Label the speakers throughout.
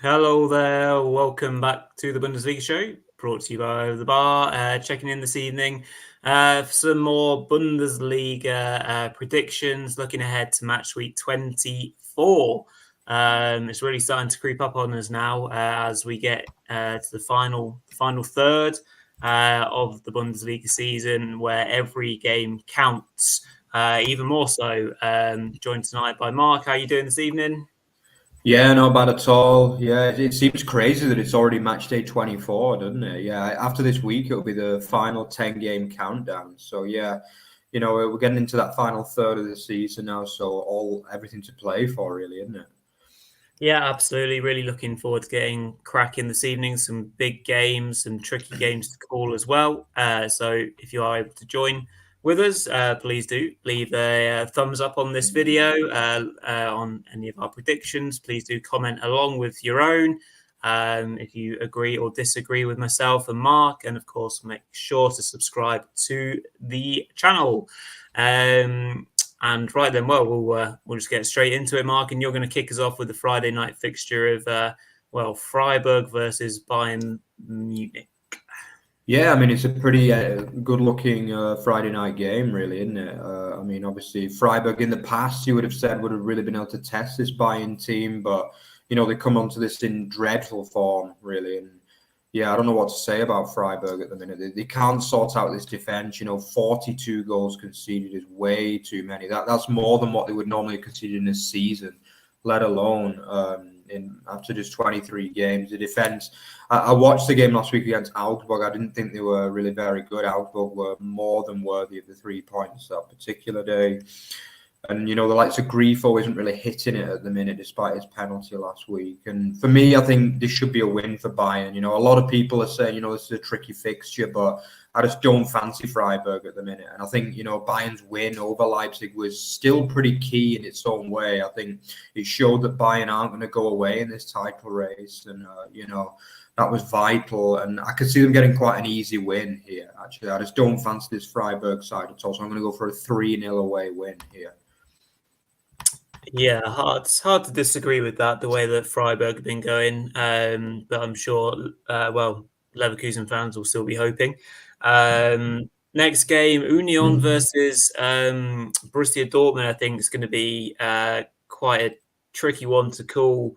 Speaker 1: Hello there, welcome back to the Bundesliga show, brought to you by Over the Bar. Checking in this evening for some more Bundesliga predictions, looking ahead to match week 24. It's really starting to creep up on us now as we get to the final third of the Bundesliga season, where every game counts, even more so. Joined tonight by Mark. How are you doing this evening?
Speaker 2: Yeah, not bad at all. Yeah, it seems crazy that it's already match day 24, doesn't it? Yeah, after this week, it'll be the final 10-game countdown. So, yeah, we're getting into that final third of the season now. So, everything to play for, really, isn't it?
Speaker 1: Yeah, absolutely. Really looking forward to getting cracking this evening. Some big games, some tricky games to call as well. So if you are able to join with us, please do leave a thumbs up on this video, on any of our predictions. Please do comment along with your own. If you agree or disagree with myself and Mark, and of course, make sure to subscribe to the channel. And right then, we'll just get straight into it, Mark. And you're going to kick us off with the Friday night fixture of Freiburg versus Bayern Munich.
Speaker 2: Yeah, I mean, it's a pretty good-looking Friday night game, really, isn't it? I mean, obviously, Freiburg in the past, you would have said, would have really been able to test this Bayern team, but they come onto this in dreadful form, really. And yeah, I don't know what to say about Freiburg at the minute. They can't sort out this defense. 42 goals conceded is way too many. That's more than what they would normally concede in a season, let alone after just 23 games. The defense. I watched the game last week against Augsburg. I didn't think they were really very good. Augsburg were more than worthy of the 3 points that particular day. And, the likes of Grifo isn't really hitting it at the minute, despite his penalty last week. And for me, I think this should be a win for Bayern. A lot of people are saying, this is a tricky fixture, but I just don't fancy Freiburg at the minute. And I think, Bayern's win over Leipzig was still pretty key in its own way. I think it showed that Bayern aren't going to go away in this title race. And, that was vital. And I could see them getting quite an easy win here, actually. I just don't fancy this Freiburg side at all. So I'm going to go for a 3-0 away win here.
Speaker 1: Yeah, it's hard to disagree with that, the way that Freiburg have been going. But I'm sure, Leverkusen fans will still be hoping. Next game, Union versus Borussia Dortmund, I think is going to be quite a tricky one to call.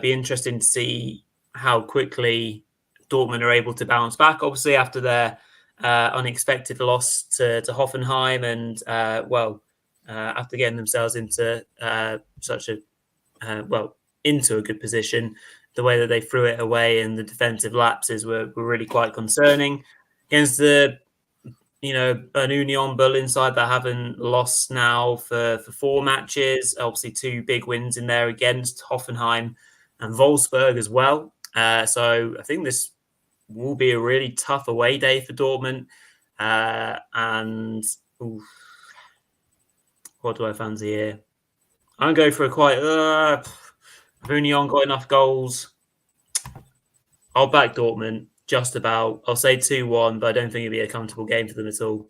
Speaker 1: Be interesting to see how quickly Dortmund are able to bounce back. Obviously, after their unexpected loss to Hoffenheim and, after getting themselves into into a good position, the way that they threw it away and the defensive lapses were really quite concerning against an Union Berlin side that haven't lost now for 4 matches. Obviously, 2 big wins in there against Hoffenheim and Wolfsburg as well. So I think this will be a really tough away day for Dortmund. What do I fancy here? I'm going to go for a quite... Union got enough goals. I'll back Dortmund just about. I'll say 2-1, but I don't think it'll be a comfortable game for them at all.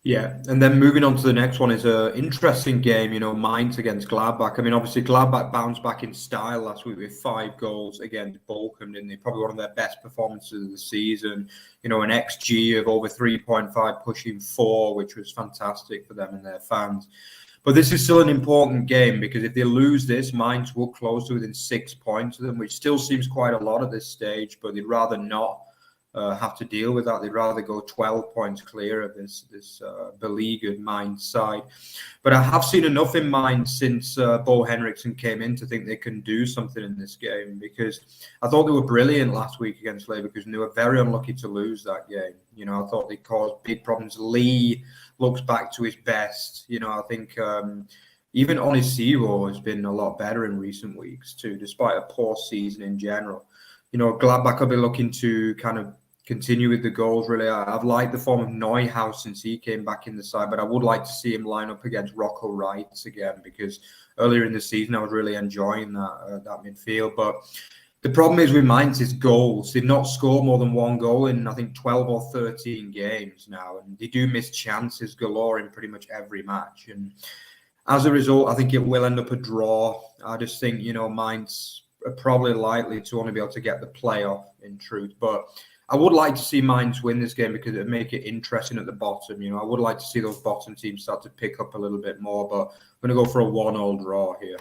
Speaker 2: Yeah, and then moving on to the next one is an interesting game, Mainz against Gladbach. I mean, obviously, Gladbach bounced back in style last week with 5 goals against Bochum, didn't they? Probably one of their best performances of the season. An XG of over 3.5, pushing 4, which was fantastic for them and their fans. But this is still an important game because if they lose this, Mainz will close to within 6 points of them, which still seems quite a lot at this stage, but they'd rather not have to deal with that. They'd rather go 12 points clear of this beleaguered Mainz side. But I have seen enough in Mainz since Bo Henriksen came in to think they can do something in this game, because I thought they were brilliant last week against Leverkusen. They were very unlucky to lose that game. I thought they caused big problems. Lee looks back to his best. I think even Onisivo has been a lot better in recent weeks too, despite a poor season in general. Gladbach will be looking to kind of continue with the goals, really. I've liked the form of Neuhaus since he came back in the side, but I would like to see him line up against Rocco Reitz again, because earlier in the season I was really enjoying that midfield. But the problem is with Mainz is goals. They've not scored more than 1 goal in, I think, 12 or 13 games now, and they do miss chances galore in pretty much every match. And as a result, I think it will end up a draw. I just think, Mainz are probably likely to only be able to get the playoff, in truth. But I would like to see Mainz win this game because it would make it interesting at the bottom. I would like to see those bottom teams start to pick up a little bit more. But I'm going to go for a 1-1 draw here.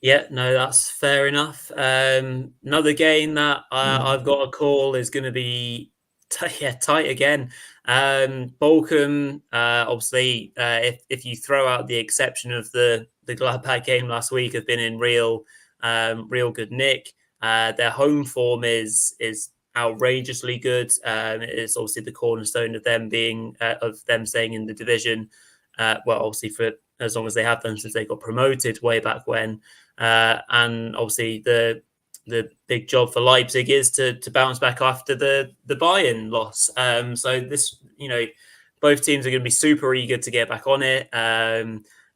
Speaker 1: Yeah, no, that's fair enough. Another game that I've got a call is going to be tight again. Bochum, obviously, if you throw out the exception of the Gladbach game last week, have been in real good nick. Their home form is outrageously good. It's obviously the cornerstone of them staying in the division. Obviously for as long as they have done since they got promoted way back when. And obviously the big job for Leipzig is to bounce back after the Bayern loss. So this, both teams are going to be super eager to get back on it. I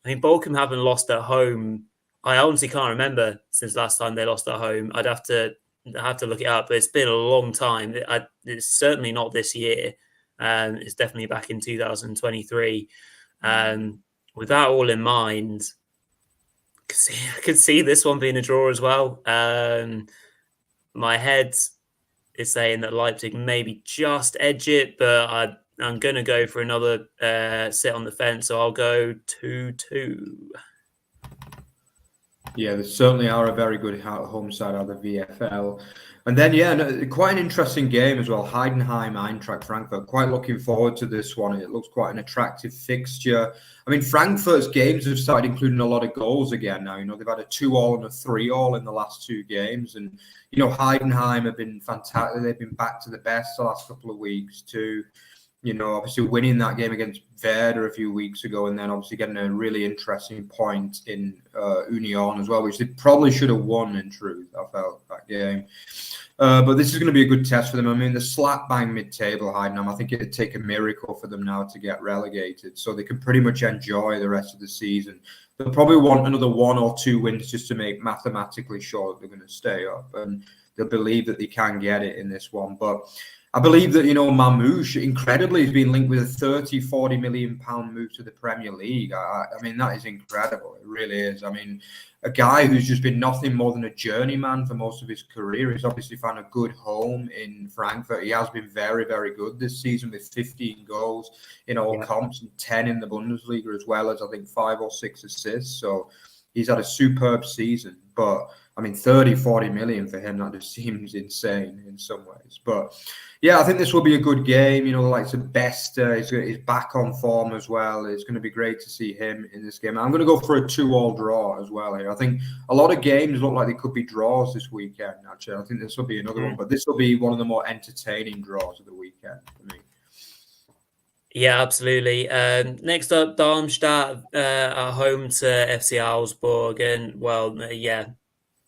Speaker 1: mean, Bochum haven't lost at home. I honestly can't remember since last time they lost at home. I'd have to look it up, but it's been a long time. It's certainly not this year. It's definitely back in 2023. With that all in mind, I could see this one being a draw as well. My head is saying that Leipzig maybe just edge it, but I'm going to go for another sit on the fence, so I'll go 2-2.
Speaker 2: Yeah, they certainly are a very good home side of the VfL. And then, quite an interesting game as well. Heidenheim, Eintracht, Frankfurt. Quite looking forward to this one. It looks quite an attractive fixture. I mean, Frankfurt's games have started including a lot of goals again now. They've had a 2-2 and a 3-2 in the last 2 games. And, Heidenheim have been fantastic. They've been back to the best the last couple of weeks too. Obviously winning that game against Werder a few weeks ago, and then obviously getting a really interesting point in Union as well, which they probably should have won, in truth, I felt, that game. But this is going to be a good test for them. I mean, the slap bang mid-table, Heidenheim, I think it'd take a miracle for them now to get relegated, so they can pretty much enjoy the rest of the season. They'll probably want another 1 or 2 wins just to make mathematically sure that they're going to stay up, and they'll believe that they can get it in this one. But I believe that, Mamouche, incredibly, has been linked with a 30-40 million pound move to the Premier League. I mean, that is incredible. It really is. I mean, a guy who's just been nothing more than a journeyman for most of his career. He's obviously found a good home in Frankfurt. He has been very, very good this season with 15 goals in all comps and 10 in the Bundesliga, as well as, I think, 5 or 6 assists. So he's had a superb season. But, I mean, 30-40 million for him, that just seems insane in some ways. But yeah, I think this will be a good game. The likes of Best is back on form as well. It's going to be great to see him in this game. I'm going to go for a 2-2 draw as well here. I think a lot of games look like they could be draws this weekend, actually. I think this will be another one, but this will be one of the more entertaining draws of the weekend for me.
Speaker 1: Yeah, absolutely. Next up, Darmstadt are home to FC Augsburg, and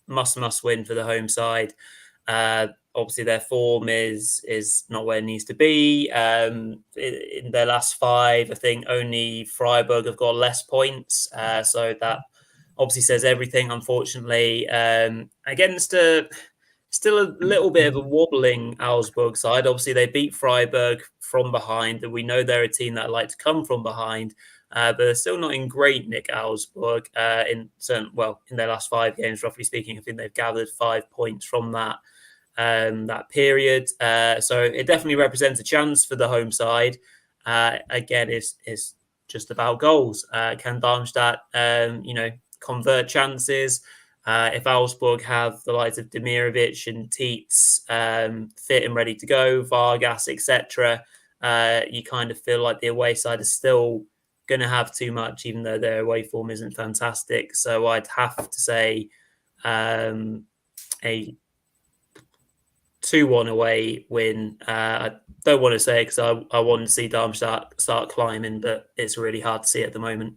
Speaker 1: must win for the home side. Obviously, their form is not where it needs to be. In their last 5, I think only Freiburg have got less points. So that obviously says everything, unfortunately. Against still a little bit of a wobbling Augsburg side. Obviously, they beat Freiburg from behind, and we know they're a team that like to come from behind. But they're still not in great nick, Augsburg. In their last 5 games, roughly speaking, I think they've gathered 5 points from that period. So it definitely represents a chance for the home side. Again, it's just about goals. Can Darmstadt, convert chances? If Augsburg have the likes of Demirovic and Tietz fit and ready to go, Vargas, etc., you kind of feel like the away side is still going to have too much, even though their away form isn't fantastic. So I'd have to say a 2-1 away win. I don't want to say it because I want to see Darmstadt start climbing, but it's really hard to see at the moment.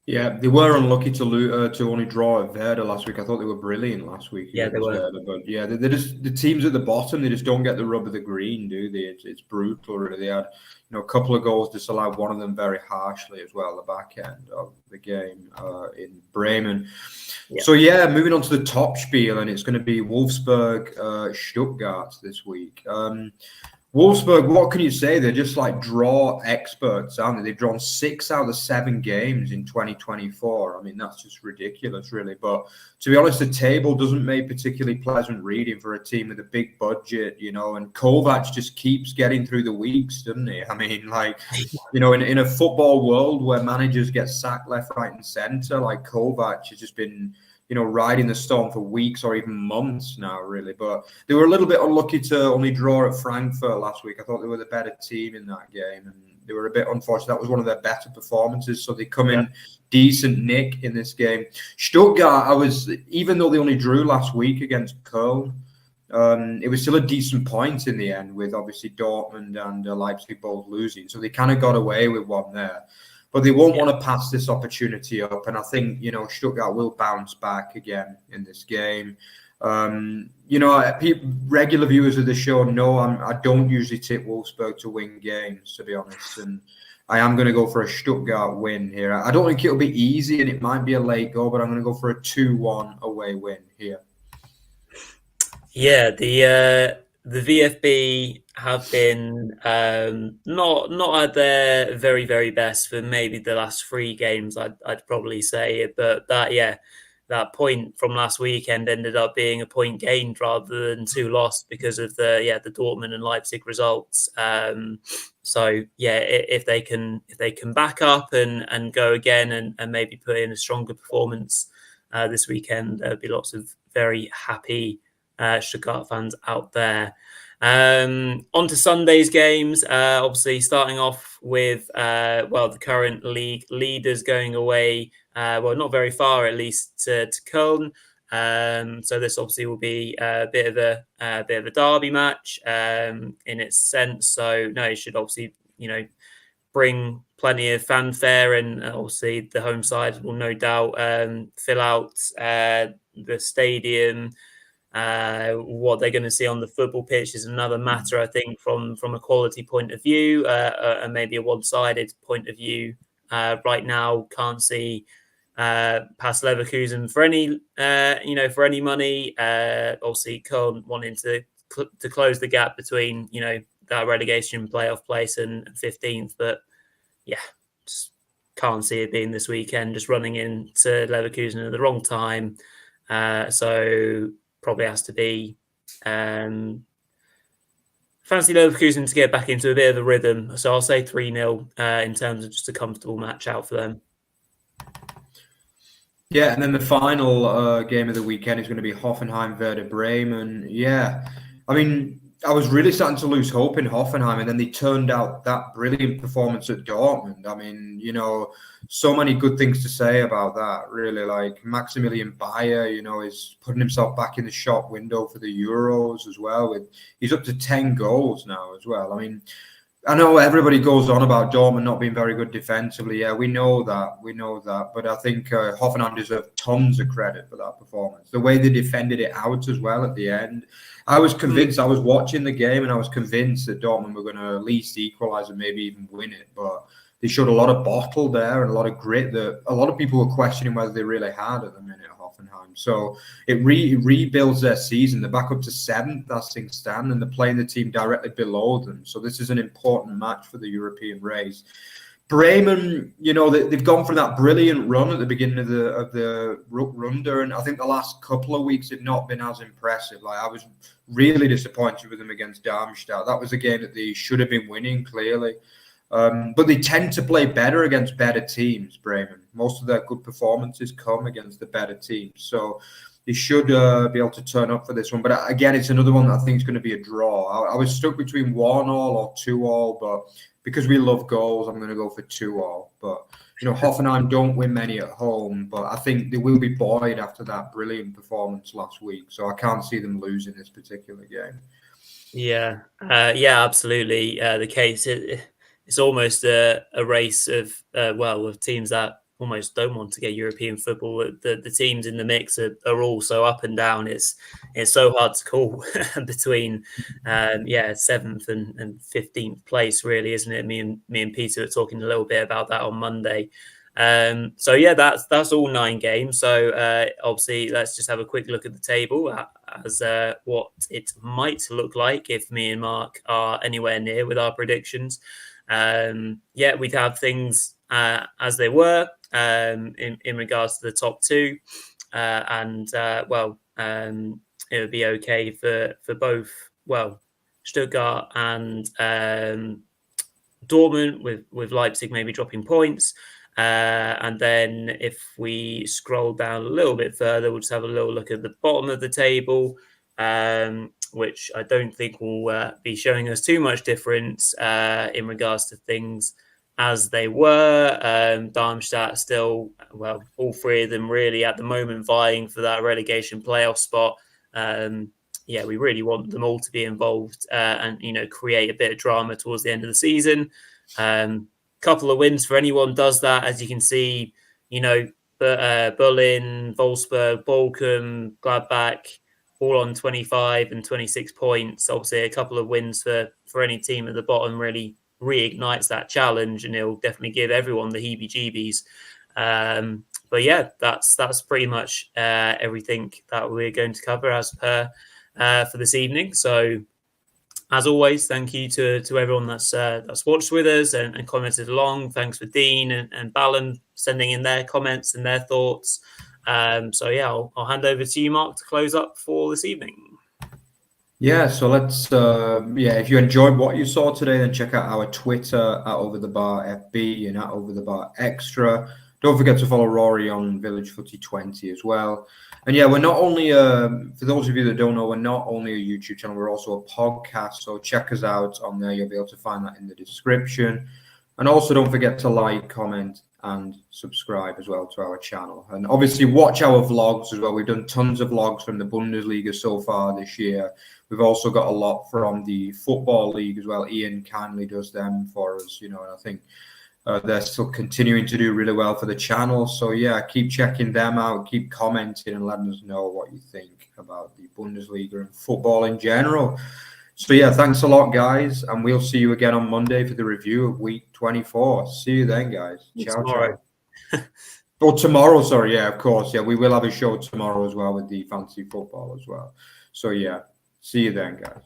Speaker 2: Yeah, they were unlucky to only draw at Werder last week. I thought they were brilliant last week.
Speaker 1: Yeah, they were.
Speaker 2: Werder, but yeah, they're just the teams at the bottom. They just don't get the rub of the green, do they? It's brutal, really. They had a couple of goals disallowed, one of them very harshly as well, the back end of the game in Bremen. Yeah. So moving on to the top spiel, and it's going to be Wolfsburg, Stuttgart this week. Wolfsburg, what can you say? They're just like draw experts, aren't they? They've drawn 6 out of 7 games in 2024. I mean, that's just ridiculous, really. But to be honest, the table doesn't make particularly pleasant reading for a team with a big budget, you know, and Kovac just keeps getting through the weeks, doesn't he? I mean, like, you know, in a football world where managers get sacked left, right, and centre, like Kovac has just been, you know, riding the storm for weeks or even months now, really. But they were a little bit unlucky to only draw at Frankfurt last week. I thought they were the better team in that game, and they were a bit unfortunate. That was one of their better performances, so they come in decent nick in this game. Stuttgart, even though they only drew last week against Köln, it was still a decent point in the end, with obviously Dortmund and Leipzig both losing. So they kind of got away with one there. But they won't want to pass this opportunity up. And I think, you know, Stuttgart will bounce back again in this game. You know, regular viewers of the show know I don't usually tip Wolfsburg to win games, to be honest. And I am going to go for a Stuttgart win here. I don't think it'll be easy, and it might be a late goal, but I'm going to go for a 2-1 away win here.
Speaker 1: Yeah, the VfB have been not at their very, very best for maybe the last 3 games, I'd probably say. But that point from last weekend ended up being a point gained rather than 2 lost because of the Dortmund and Leipzig results. So yeah, if they can back up and go again and maybe put in a stronger performance this weekend, there'll be lots of very happy Stuttgart fans out there. On to Sunday's games. Obviously, starting off with the current league leaders going away. Not very far, at least to Köln. So this obviously will be a bit of a derby match in its sense. So no, it should obviously bring plenty of fanfare, and obviously the home side will no doubt fill out the stadium. What they're going to see on the football pitch is another matter, I think, from a quality point of view, and maybe a one-sided point of view. Right now, can't see past Leverkusen for any money. Obviously, Köln wanting to close the gap between that relegation playoff place and 15th, but yeah, just can't see it being this weekend. Just running into Leverkusen at the wrong time, so probably has to be fancy Leverkusen to get back into a bit of a rhythm. So I'll say 3-0 in terms of just a comfortable match out for them.
Speaker 2: Yeah, and then the final game of the weekend is going to be Hoffenheim Werder Bremen. Yeah, I mean, I was really starting to lose hope in Hoffenheim, and then they turned out that brilliant performance at Dortmund. I mean, so many good things to say about that, really. Like Maximilian Bayer, is putting himself back in the shop window for the Euros as well. He's up to 10 goals now as well. I mean, I know everybody goes on about Dortmund not being very good defensively. Yeah, we know that. But I think Hoffenheim deserve tons of credit for that performance. The way they defended it out as well at the end. I was convinced, I was watching the game and I was convinced that Dortmund were going to at least equalise and maybe even win it. But they showed a lot of bottle there and a lot of grit that a lot of people were questioning whether they really had at the minute, Hoffenheim. So it rebuilds their season. They're back up to 7th as things stand, and they're playing the team directly below them. So this is an important match for the European race. Bremen, they've gone from that brilliant run at the beginning of the Rückrunde, and I think the last couple of weeks have not been as impressive. Like, I was really disappointed with them against Darmstadt. That was a game that they should have been winning, clearly. But they tend to play better against better teams, Bremen. Most of their good performances come against the better teams. So they should be able to turn up for this one. But again, it's another one that I think is going to be a draw. I was stuck between 1-1 or 2-2, but because we love goals, I'm going to go for 2-2. But, Hoffenheim don't win many at home, but I think they will be buoyed after that brilliant performance last week. So I can't see them losing this particular game.
Speaker 1: Yeah, absolutely. The case, it's almost a race of teams that almost don't want to get European football. The teams in the mix are all so up and down. It's so hard to call between 7th and 15th place, really, isn't it? Me and Peter were talking a little bit about that on Monday. So yeah, that's all 9 games. So obviously, let's just have a quick look at the table as what it might look like if me and Mark are anywhere near with our predictions. Yeah, we'd have things as they were in regards to the top 2, and it would be okay for both. Well, Stuttgart and Dortmund, with Leipzig maybe dropping points. And then if we scroll down a little bit further, we'll just have a little look at the bottom of the table, which I don't think will be showing us too much difference in regards to things as they were. Darmstadt still, well, all 3 of them really at the moment vying for that relegation playoff spot. Yeah, we really want them all to be involved and, create a bit of drama towards the end of the season. Couple of wins for anyone does that, as you can see, Berlin, Wolfsburg, Bochum, Gladbach, all on 25 and 26 points. Obviously, a couple of wins for any team at the bottom really reignites that challenge, and it'll definitely give everyone the heebie-jeebies. But yeah, that's pretty much everything that we're going to cover as per for this evening. So, as always, thank you to everyone that's watched with us and commented along. Thanks for Dean and Ballon sending in their comments and their thoughts. So yeah, I'll hand over to you, Mark, to close up for this evening.
Speaker 2: Yeah, so let's if you enjoyed what you saw today, then check out our Twitter at @OverTheBarFB and at @OverTheBarExtra. Don't forget to follow Rory on Village Footy 20 as well. And yeah, we're not only, for those of you that don't know, we're not only a YouTube channel, we're also a podcast. So check us out on there. You'll be able to find that in the description. And also don't forget to like, comment, and subscribe as well to our channel. And obviously watch our vlogs as well. We've done tons of vlogs from the Bundesliga so far this year. We've also got a lot from the Football League as well. Ian kindly does them for us, and I think they're still continuing to do really well for the channel. So yeah, keep checking them out, keep commenting and letting us know what you think about the Bundesliga and football in general. So yeah, thanks a lot, guys. And we'll see you again on Monday for the review of week 24. See you then, guys. Ciao,
Speaker 1: Tomorrow.
Speaker 2: ciao. Or tomorrow, sorry. Yeah, of course. Yeah, we will have a show tomorrow as well with the fantasy football as well. So yeah, see you then, guys.